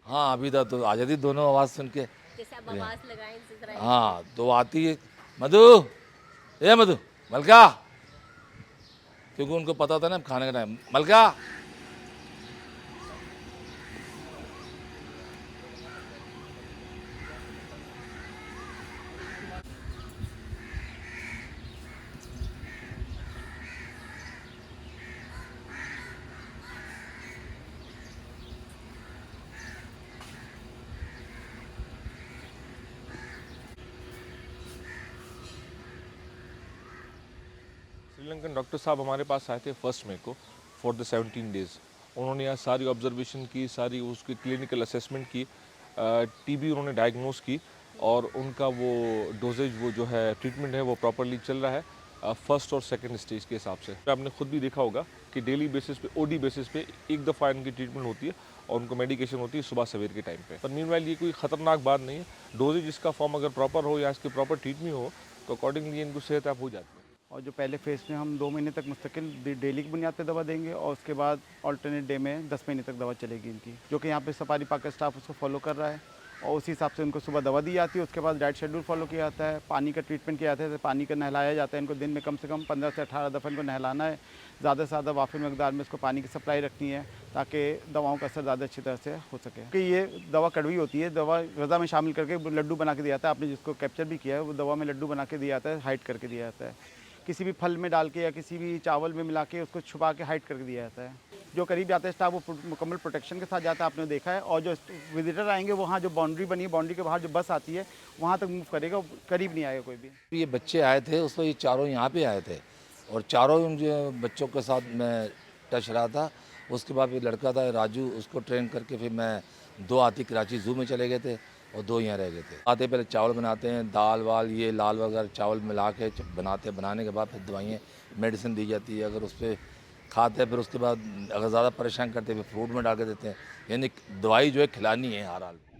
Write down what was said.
हाँ अभी तक तो आ जाती दोनों आवाज़ सुन के। जैसे आप आवाज लगाएं ससुराल की। हाँ तो आती है, मधु, ए मधु, मलका, क्योंकि उनको पता था ना खाने का टाइम, मलका। श्रीलंकन डॉक्टर साहब हमारे पास आए थे 1 मई को फॉर द 17 डेज़। उन्होंने यहाँ सारी ऑब्जर्वेशन की, सारी उसकी क्लिनिकल असेसमेंट की, टीबी उन्होंने डायग्नोस की और उनका वो डोजेज, वो जो है ट्रीटमेंट है वो प्रॉपरली चल रहा है फर्स्ट और सेकंड स्टेज के हिसाब से। आपने खुद भी देखा होगा कि डेली बेसिस पे, ओडी बेसिस पे एक दफ़ा इनकी ट्रीटमेंट होती है और उनको मेडिकेशन होती है सुबह सवेर के टाइम पे। पर मीनवाइल ये कोई ख़तरनाक बात नहीं है। डोजेज इसका फॉर्म अगर प्रॉपर हो या इसकी प्रॉपर ट्रीटमेंट हो तो अकॉर्डिंगली इनको सेहत आप हो जाती है। और जो पहले फेज़ में हम 2 महीने तक मुस्तकिल डेली की बुनियाद पे दवा देंगे और उसके बाद अल्टरनेट डे में 10 महीने तक दवा चलेगी इनकी, जो कि यहाँ पे सफारी पार्क का स्टाफ उसको फॉलो कर रहा है और उसी हिसाब से उनको सुबह दवा दी जाती है। उसके बाद डाइट शेड्यूल फॉलो किया जाता है, पानी का ट्रीटमेंट किया जाता है, पानी का नहलाया जाता है। इनको दिन में कम से कम 15 से 18 दफ़ा इनको नहलाना है। ज़्यादा से ज़्यादा वाफिर मकदार में इसको पानी की सप्लाई रखनी है ताकि दवाओं का असर ज़्यादा अच्छी तरह से हो सके। कि ये दवा कड़वी होती है, दवा गज़ा में शामिल करके लड्डू बना के दिया जाता है। आपने जिसको कैप्चर भी किया है वो दवा में लड्डू बना के दिया जाता है, हाइड करके दिया जाता है। किसी भी फल में डाल के या किसी भी चावल में मिला के उसको छुपा के हाइड करके दिया जाता है। जो करीब जाते हैं स्टाफ वो मुकम्मल प्रोटेक्शन के साथ जाता है, आपने देखा है। और जो विजिटर आएंगे वहाँ जो बाउंड्री बनी है, बाउंड्री के बाहर जो बस आती है वहाँ तक मूव करेगा, करीब नहीं आएगा कोई भी। ये बच्चे आए थे उस वक्त, ये चारों यहाँ पे आए थे और चारों उन जो बच्चों के साथ मैं टच रहा था। उसके बाद फिर लड़का था राजू, उसको ट्रेन करके फिर मैं 2 हाथी कराची ज़ू में चले गए थे और 2 यहाँ रह गए थे। आते पहले चावल बनाते हैं, दाल वाल ये लाल वगैरह चावल मिला के बनाते हैं। बनाने के बाद फिर दवाइयाँ मेडिसिन दी जाती है। अगर उस पर खाते हैं फिर उसके बाद अगर ज़्यादा परेशान करते हैं फिर फ्रूट में डाल के देते हैं। यानी दवाई जो है खिलानी है हर हाल में।